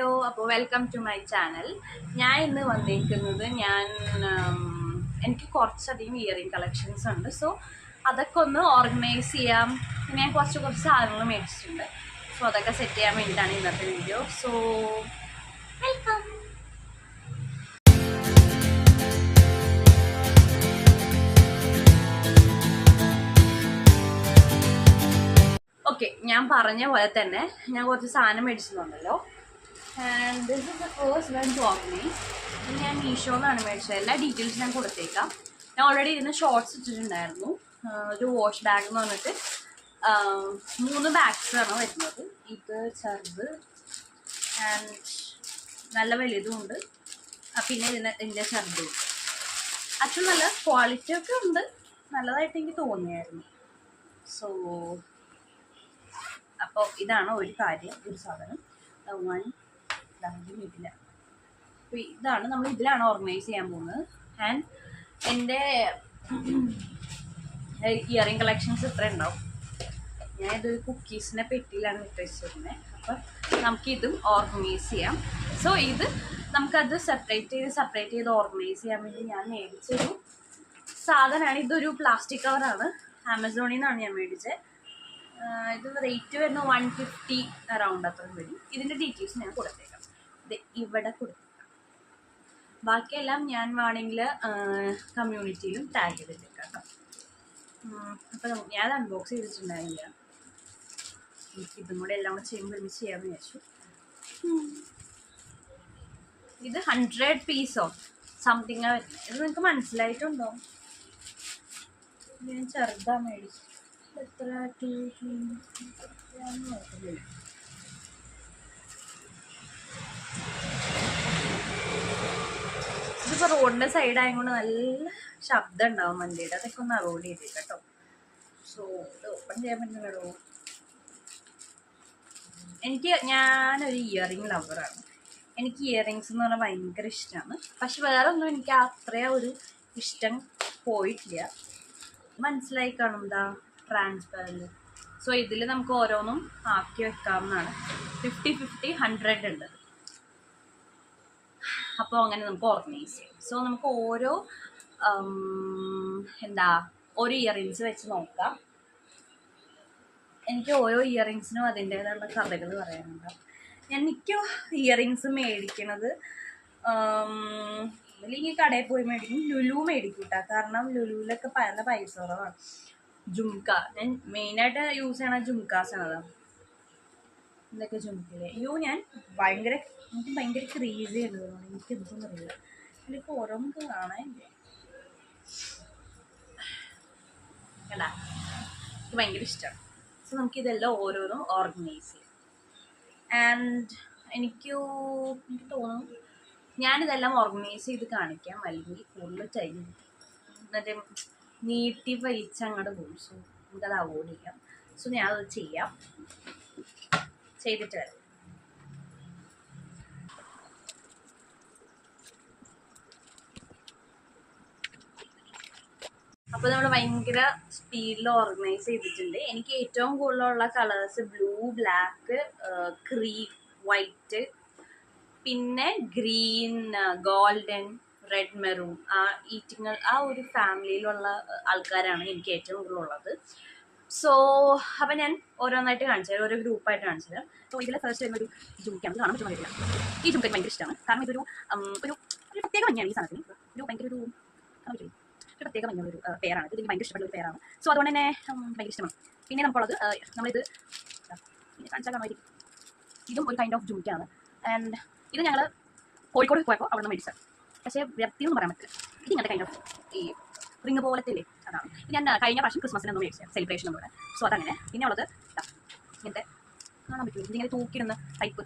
Hello, അപ്പോൾ welcome to my channel. ഞാൻ ഇന്ന് വന്നിരിക്കുന്നത് എനിക്ക് കുറച്ചധികം ഇയറിംഗ് കളക്ഷൻസ് ഉണ്ട്. സോ അതൊക്കെ ഒന്ന് ഓർഗനൈസ് ചെയ്യാം. പിന്നെ ഞാൻ കുറച്ച് സാധനങ്ങൾ മേടിച്ചിട്ടുണ്ട്. സോ അതൊക്കെ സെറ്റ് ചെയ്യാൻ വേണ്ടിയിട്ടാണ് ഇന്നത്തെ വീഡിയോ. So welcome. ഓക്കെ, ഞാൻ പറഞ്ഞ പോലെ തന്നെ ഞാൻ കുറച്ച് സാധനം മേടിച്ചിട്ടുണ്ടല്ലോ. And this is the first one to organise. ഇത് ഞാൻ മീഷോന്നാണ് മേടിച്ചത്. എല്ലാ ഡീറ്റെയിൽസ് ഞാൻ കൊടുത്തേക്കാം. ഞാൻ ഓൾറെഡി ഇതിന് ഷോർട്സ് ഇട്ടിട്ടുണ്ടായിരുന്നു. ഒരു വാഷ് ബാഗ് എന്ന് പറഞ്ഞിട്ട് 3 ബാഗ്സാണ് വരുന്നത്. ഇത് ചെറുത് ആൻഡ് നല്ല വലുതും ഉണ്ട്. പിന്നെ ഇതിൻ്റെ ചെറുതും ആക്ച്വലി നല്ല ക്വാളിറ്റി ഒക്കെ ഉണ്ട്. നല്ലതായിട്ട് എനിക്ക് തോന്നിയായിരുന്നു. സോ അപ്പോൾ ഇതാണ് ഒരു കാര്യം, ഒരു സാധനം. ഇതില്ല. അപ്പോൾ ഇതാണ് നമ്മൾ ഇതിലാണ് ഓർഗനൈസ് ചെയ്യാൻ പോകുന്നത്. ആൻഡ് എൻ്റെ ഇയറിംഗ് കളക്ഷൻസ് ഇത്ര ഉണ്ടാവും. ഞാനിതൊരു കുക്കീസിൻ്റെ പെട്ടിയിലാണ് ഇട്ട് വെച്ചിരുന്നത്. അപ്പം നമുക്കിതും ഓർഗനൈസ് ചെയ്യാം. സോ ഇത് നമുക്കത് സെപ്പറേറ്റ് ചെയ്ത് ഓർഗനൈസ് ചെയ്യാൻ വേണ്ടി ഞാൻ മേടിച്ചൊരു സാധനമാണ്. ഇതൊരു പ്ലാസ്റ്റിക് കവറാണ്. ആമസോണിൽ നിന്നാണ് ഞാൻ മേടിച്ചത്. ഇത് റേറ്റ് വരുന്ന 150 അറൗണ്ട് അത്രയും വരും. ഇതിൻ്റെ ഡീറ്റെയിൽസ് ഞാൻ കൊടുത്തേക്കാം. ഇത് ഇവിടെ കൊടുത്തേക്കാം. ബാക്കിയെല്ലാം ഞാൻ വേണമെങ്കിൽ കമ്മ്യൂണിറ്റിയിലും ടാഗ് ചെയ്തിട്ടേക്കാം കേട്ടോ. അപ്പോൾ ഞാൻ അൺബോക്സ് ചെയ്തിട്ടുണ്ടായില്ല. ഇതും കൂടെ എല്ലാം കൂടെ ചെയ്യുമ്പോൾ ഒരുമിച്ച് ചെയ്യാമെന്ന് വിചാരിച്ചു. ഇത് 100 പീസോ സംതിങ്ങാണ് വരുന്നത്. ഇത് നിങ്ങൾക്ക് മനസ്സിലായിട്ടുണ്ടോ? ഞാൻ ചെറുതാണ് മേടിച്ചു. എത്ര നോക്കുന്നില്ല. ഇതിപ്പോൾ റോഡിൻ്റെ സൈഡായതുകൊണ്ട് നല്ല ശബ്ദം ഉണ്ടാവും വണ്ടിയുടെ. അതൊക്കെ ഒന്ന് അവോയ്ഡ് ചെയ്തേക്കാം കേട്ടോ. സോ ഇത് ഓപ്പൺ ചെയ്യാൻ പറ്റുന്നല്ലോ. ഞാനൊരു ഇയറിംഗ് ലവറാണ്. എനിക്ക് ഇയറിങ്സ് എന്ന് പറഞ്ഞാൽ ഭയങ്കര ഇഷ്ടമാണ്. പക്ഷെ വേറെ ഒന്നും എനിക്ക് അത്രയും ഒരു ഇഷ്ടം പോയിട്ടില്ല. മനസ്സിലായി കാണും, എന്താ ട്രാൻസ്പെറൻറ്റ്. സോ ഇതിൽ നമുക്ക് ഓരോന്നും ആക്കി വെക്കാവുന്നതാണ്. 50-50 100 ഉണ്ട്. അപ്പോൾ അങ്ങനെ നമുക്ക് ഓർഗനൈസ് ചെയ്യാം. സോ നമുക്ക് ഓരോ ഇയറിങ്സ് വെച്ച് നോക്കാം. എനിക്ക് ഓരോ ഇയറിങ്സിനും അതിൻ്റേതായുള്ള കഥകൾ പറയാനുണ്ട്. ഞാൻ മിക്ക ഇയറിങ്സ് മേടിക്കണത് അല്ലെങ്കിൽ കടയിൽ പോയി മേടിക്കും. ലുലു മേടിക്കും കേട്ടോ. കാരണം ലുലുവിലൊക്കെ പല പൈസ കുറവാണ്. ജുംക്ക ഞാൻ മെയിനായിട്ട് യൂസ് ചെയ്യണ ജുംക്കാസാണ്. അതാണ് ഇതൊക്കെ ജുംക്കയിലെ. എനിക്ക് ഭയങ്കര ക്രേസി ഉണ്ട്. എനിക്ക് എന്തൊന്നും അറിയില്ല. ഇതിപ്പോൾ ഓരോന്നും കാണാനില്ലേ കേട്ടാ. എനിക്ക് ഭയങ്കര ഇഷ്ടമാണ്. സോ നമുക്കിതെല്ലാം ഓരോന്നും ഓർഗനൈസ് ചെയ്യാം. ആൻഡ് എനിക്ക് തോന്നുന്നു ഞാനിതെല്ലാം ഓർഗനൈസ് ചെയ്ത് കാണിക്കാം. അല്ലെങ്കിൽ കൂടുതൽ ടൈം എന്നിട്ട് നീട്ടി വലിച്ചങ്ങോട്ട് പോകും. സോ നമുക്കത് അവോയ്ഡ് ചെയ്യാം. സോ ഞാനത് ചെയ്തിട്ട് വരാം. അപ്പോൾ നമ്മൾ ഭയങ്കര സ്പീഡിൽ ഓർഗനൈസ് ചെയ്തിട്ടുണ്ട്. എനിക്ക് ഏറ്റവും കൂടുതലുള്ള colours blue, black, cream, white, പിന്നെ ഗ്രീൻ, ഗോൾഡൻ, റെഡ്, മെറൂൺ, ആ ഒരു ഫാമിലിയിലുള്ള ആൾക്കാരാണ് എനിക്ക് ഏറ്റവും കൂടുതലുള്ളത്. സോ അപ്പം ഞാൻ ഓരോന്നായിട്ട് കാണിച്ചു തരാം, ഓരോ ഗ്രൂപ്പായിട്ട് കാണിച്ചു തരാം. സോ ഇതിൽ ഫസ്റ്റ് വരുന്നൊരു ജുംക്കയാണ്. കാണാൻ പറ്റുന്നില്ല. ഈ ജുംക്കയ്ക്ക് ഭയങ്കര ഇഷ്ടമാണ്. കാരണം ഇതൊരു ഒരു പ്രത്യേക ഭംഗിയാണ് ഈ സാധനത്തിന്. ഒരു ഭയങ്കര ഒരു പ്രത്യേക ഭംഗിയുള്ളൊരു പെയറാണ്. ഇത് എനിക്ക് ഭയങ്കര ഇഷ്ടപ്പെട്ട ഒരു പെയറാണ്. സോ അതുകൊണ്ട് തന്നെ ഭയങ്കര ഇഷ്ടമാണ്. പിന്നെ നമുക്കുള്ളത് നമ്മളിത് കാണിച്ചാൽ കാണുമായിരിക്കും. ഇതും ഒരു കൈൻഡ് ഓഫ് ജുംക്കയാണ്. ആൻഡ് ഇത് ഞങ്ങൾ കോഴിക്കോട് പോയപ്പോൾ അവിടെ നിന്ന് മേടിച്ചത്. പക്ഷേ വ്യക്തിയൊന്നും പറയാൻ പറ്റില്ല. ഇത് ഇങ്ങനത്തെ കൈൻഡ് ഓഫ് ഈ റിങ് പോലത്തെ ഇല്ലേ, അതാണ്. ഞാൻ കഴിഞ്ഞ പ്രാവശ്യം ക്രിസ്മസിനൊന്നും മേടിച്ചത്, സെലിബ്രേഷനും കൂടെ. സോ അതങ്ങനെ. പിന്നെ ഉള്ളത് ഇങ്ങനത്തെ കാണാൻ പറ്റുമോ, ഇതിങ്ങനെ തൂക്കിടുന്ന ടൈപ്പ്.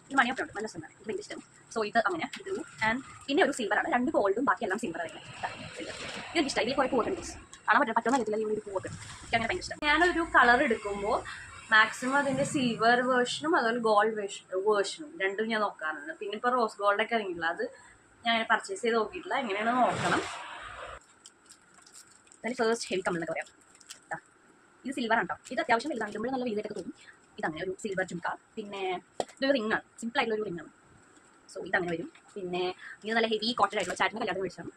ഇത് മണിയൊക്കെ ഉണ്ട്, നല്ല സുന്ദരം. എനിക്ക് ഭയങ്കര ഇഷ്ടം. സോ ഇത് അങ്ങനെ ഇത്. ആൻഡ് പിന്നെ ഒരു സിൽവറാണ്. 2 ഗോൾഡും ബാക്കിയെല്ലാം സിൽവർ ആയിരിക്കും. ഇതെനിക്ക് ഇഷ്ടം. ഇതിൽ കുറേ പൂവൊക്കെ ഉണ്ട്. കാണാൻ പറ്റുന്ന കാര്യത്തില്ല ഈ ഒരു പൂവൊക്കെ. എനിക്ക് അങ്ങനെ ഭയങ്കര ഇഷ്ടം. ഞാനൊരു കളർ എടുക്കുമ്പോൾ മാക്സിമം അതിൻ്റെ സിൽവർ വേർഷനും അതുപോലെ ഗോൾഡ് വേർഷനും രണ്ടും ഞാൻ നോക്കാറുണ്ട്. പിന്നെ ഇപ്പോൾ റോസ് ഗോൾഡൊക്കെ ഇറങ്ങിയില്ല. അത് ഞാൻ അങ്ങനെ പർച്ചേസ് ചെയ്ത് നോക്കിയിട്ടില്ല. എങ്ങനെയാണ് നോക്കണം. അതിൽ ഫസ്റ്റ് ഹെവി കമ്മൽ എന്നൊക്കെ പറയാം. ഇത് സിൽവർ ആണ് കേട്ടോ. ഇത് അത്യാവശ്യം വലുതാണ്. ഇടുമ്പോൾ നല്ല വലുതായിട്ടൊക്കെ തോന്നും. ഇതങ്ങനെ ഒരു സിൽവർ ജുംക്ക. പിന്നെ ഇതൊരു റിങ്ങാണ്, സിമ്പിൾ ആയിട്ടുള്ള ഒരു റിങ്ങാണ്. സോ ഇതങ്ങനെ വരും. പിന്നെ ഇത് നല്ല ഹെവി കോട്ടൺ ആയിട്ടുള്ള ചാറ്റിന് കല്യാണം മേടിച്ചാണ്.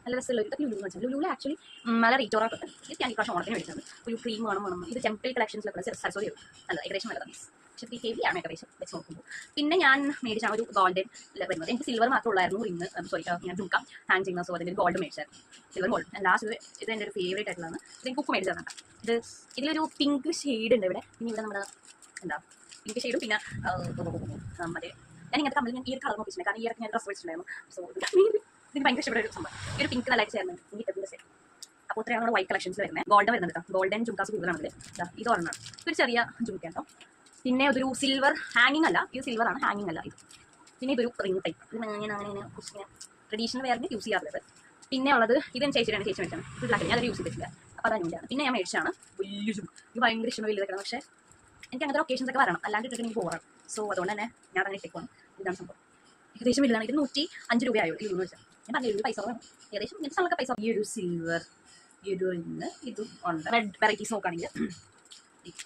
നല്ല രസമുള്ള ഇതൊക്കെ ലുലു വെച്ചാൽ ലുലു ആക്ച്വലി നല്ല റീറ്റോറൊക്കെ ഉണ്ട്. ഇത് ഞാൻ ഇപ്രാവശ്യം ഓണത്തിന് മേടിച്ചത്. ഒരു ക്രീം വേണം. ഇത് ടെമ്പിൾ കളക്ഷൻസിലൊക്കെ സരസ്വതി നല്ല ഏകദേശം നല്ലതാണ്. പക്ഷേ ഈ ഹെവിയാണ് ഏകദേശം വെച്ച് നോക്കുമ്പോൾ. പിന്നെ ഞാൻ മേടിച്ചാണ് ഒരു ഗോൾഡൻ വരുന്നത്. എനിക്ക് സിൽവർ മാത്രമേ ഉള്ളായിരുന്നു റിങ്, സോറി ഞാൻ ജുംക്ക ഹാങ് ചെയ്യുന്ന. സോ അതിൻ്റെ ഗോൾഡ് മേടിച്ചായിരുന്നു, സിൽവർ ഗോൾഡ്. ലാസ്റ്റ് ഇത് എൻ്റെ ഒരു ഫേവറേറ്റ് ആയിട്ടുള്ളതാണ്. ഇത് എനിക്ക് കുക്ക് മേടിച്ചതാണ്. ഇത് ഇതിലൊരു പിങ്ക് ഷെയ്ഡ് ഉണ്ട് ഇവിടെ. പിന്നെ ഇവിടെ നമ്മുടെ എന്താ പിങ്ക് ഷെയ്ഡും പിന്നെ മറ്റേ ഞാൻ ഇങ്ങനത്തെ കമ്പനി ഞാൻ ഈ ഒരു കളർ നോക്കിയിട്ടുണ്ട്. കാരണം ഈ ഇടയ്ക്ക് ഞാൻ ഡ്രസ് മേടിച്ചിട്ടുണ്ടായിരുന്നു. സോ ഇതിന് ഭയങ്കര ഇഷ്ടപ്പെട്ട ഒരു സംഭവം. ഈ ഒരു പിങ്ക് നല്ലതായിട്ട് ചേർന്ന് ഈ ടെപ്പിൻ്റെ സെറ്റ്. അപ്പോൾ ഇത്രയാണ് നമ്മുടെ വൈറ്റ് കളക്ഷൻസ് വരുന്നത്. ഗോൾഡൻ വരുന്നത് കേട്ടോ. ഗോൾഡൻ ജുംക്കാസ് കൂടുതലാണെങ്കിൽ ഇത് ഒരെണ്ണമാണ്. ഒരു ചെറിയ ജുംക്ക കേട്ടോ. പിന്നെ ഇതൊരു സിൽവർ ഹാങ്ങിങ് അല്ല, ഇത് സിൽവർ ആണ്, ഹാങ്ങിങ് അല്ല ഇത്. പിന്നെ ഇതൊരു റിംഗ് ടൈപ്പ്. ഇത് അങ്ങനെ കുറച്ചിങ്ങനെ ട്രഡീഷണൽ വെയറിന് യൂസ് ചെയ്യാറുള്ളത്. പിന്നെ ഉള്ളത് ഇത് ചേച്ചിയാണ് മേടിച്ചാണ്. ഇത് ബ്ലാക്ക് ഞാൻ അത് യൂസ് ചെയ്തിട്ടില്ല. അപ്പോൾ അത് അതിൻ്റെയാണ്. പിന്നെ ഞാൻ മേടിച്ചാണ് വലിയ ജും. ഇത് ഭയങ്കര ഇഷ്ടമാണ് വലുതൊക്കെ. പക്ഷേ എനിക്ക് അങ്ങനത്തെ ഒക്കേഷൻസ് ഒക്കെ വരണം, അല്ലാണ്ട് ഇട്ടിട്ട് എനിക്ക് പോകാം. സോ അതുകൊണ്ട് തന്നെ ഞാൻ അങ്ങനെ ഇട്ടേക്കുവാണ്. ഇതാണ് സംഭവം. ഏകദേശം വലുതാണ്. ഇത് 105 രൂപയായോ ഈ വെച്ചാൽ. ഞാൻ പറഞ്ഞു ഒരു പൈസ വേണം ഏകദേശം ഇങ്ങനത്തെ സ്ഥലമൊക്കെ പൈസ. ഈ ഒരു സിൽവർ ഈ ഒരു റിങ് ഇതും ഉണ്ട്. റെഡ് വെറൈറ്റീസ് നോക്കുകയാണെങ്കിൽ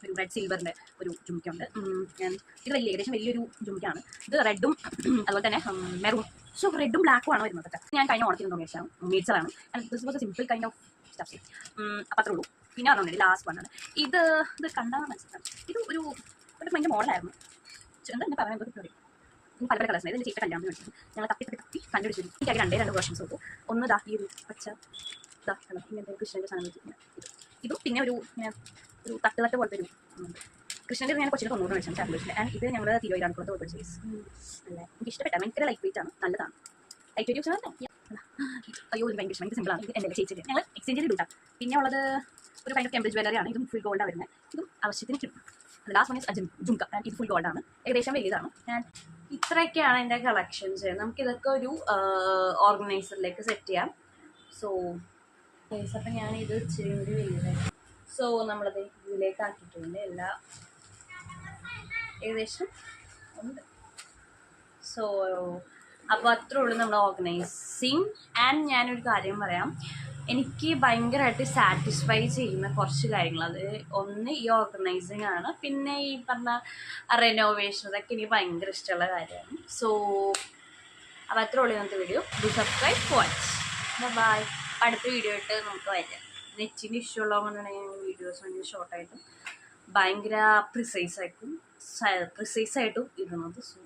ഒരു റെഡ് സിൽവറിൻ്റെ ഒരു ജുംക്കയുണ്ട്. ഞാൻ ഇത് ഏകദേശം വലിയൊരു ജുംക്കയാണ്. ഇത് റെഡും അതുപോലെ തന്നെ മെറൂൺ. സോ റെഡും ബ്ലാക്കും ആണ് വരുന്നത്. ഞാൻ കഴിഞ്ഞ ഓണത്തിന് മേടിച്ചതാണ്. This was a simple kind of stuff. അപ്പം അത്രേ ഉള്ളൂ. പിന്നെ പറഞ്ഞില്ല ലാസ്റ്റ് വണ്ണാണ് ഇത് കണ്ടാൽ മനസ്സിലാണ്. ഇത് ഒരു ഭയങ്കര മോഡലായിരുന്നു. എന്താ പറയാൻ പല പല കളേഴ്സ്. ഇതിൻ്റെ ചീത്ത കല്യാണം മേടിച്ചത് ഞങ്ങൾ തപ്പി കണ്ടുപിടിച്ചു. എനിക്ക് അത് രണ്ട് വേർഷൻസ് നോക്കും. ഒന്ന് ദാ ഈ ഒരു പച്ച ഇങ്ങനത്തെ കൃഷ്ണൻ്റെ സാധനം വെച്ചിരിക്കുന്നത് ഇതും. പിന്നെ ഒരു ഇങ്ങനെ ഒരു തട്ട് പോലത്തെ ഒരു കൃഷ്ണൻ്റെ ഞാൻ കൊച്ചിന് 90 മേടിച്ചാണ് ചാൻഡ്. ആൻഡ് ഇത് ഞങ്ങൾ തിരുവൈരാണിക്കുളത്ത് പോലത്തെ സൈസ് അല്ലേ. എനിക്ക് ഇഷ്ടപ്പെട്ട ഭയങ്കര ലൈറ്റ് വെയിറ്റ് ആണ്, നല്ലതാണ്. ലൈറ്റ് വെയിറ്റ് വെച്ചാൽ അയ്യോ ഇത് ഭയങ്കര ഇഷ്ടം. എനിക്ക് സിമ്പിളാണ്. ഇത് എൻ്റെ ചേച്ചിക്ക് ഞങ്ങൾ എക്സ്ചേഞ്ച് ചെയ്ത് കിട്ടാം. പിന്നെ ഉള്ളത് ഒരു ഭയങ്കര ടെമ്പിൾ ജ്വല്ലറിയാണ്. ഇതും ഫുൾ ഗോൾഡാണ് വരുന്നത്. ഇതും ആവശ്യത്തിന് കിട്ടും. Last one is jhumka. ഇത് ഫുൾ ഗോൾഡാണ്, ഏകദേശം വലിയതാണ്. ഞാൻ ഇത്രയൊക്കെയാണ് എൻ്റെ കളക്ഷൻസ്. നമുക്കിതൊക്കെ ഒരു ഓർഗനൈസറിലേക്ക് സെറ്റ് ചെയ്യാം. സോ അപ്പം ഞാനിത് ഇച്ചിരി കൂടി വലുതായി. സോ നമ്മളത് ഇതിലേക്ക് ആക്കിയിട്ടുണ്ട്. എല്ലാ ഏകദേശം ഉണ്ട്. സോ അപ്പോൾ അത്രേ ഉള്ളൂ നമ്മുടെ ഓർഗനൈസിങ്. ആൻഡ് ഞാനൊരു കാര്യം പറയാം, എനിക്ക് ഭയങ്കരമായിട്ട് സാറ്റിസ്ഫൈ ചെയ്യുന്ന കുറച്ച് കാര്യങ്ങൾ. അത് ഒന്ന് ഈ ഓർഗനൈസിങ് ആണ്. പിന്നെ ഈ പറഞ്ഞ റെനോവേഷൻ, അതൊക്കെ എനിക്ക് ഭയങ്കര ഇഷ്ടമുള്ള കാര്യമാണ്. സോ അപ്പോൾ അത്രേ ഉള്ളൂ ഇന്നത്തെ video. Do subscribe, watch, bye. അടുത്ത വീഡിയോ ആയിട്ട് നമുക്ക് വരാം. നെറ്റിൻ്റെ ഇഷ്യൂ ഉള്ളതുകൊണ്ടാണെങ്കിൽ വീഡിയോസ് ഭയങ്കര ഷോർട്ടായിട്ടും ഭയങ്കര പ്രിസൈസായിട്ടും ഇടുന്നത്. സോ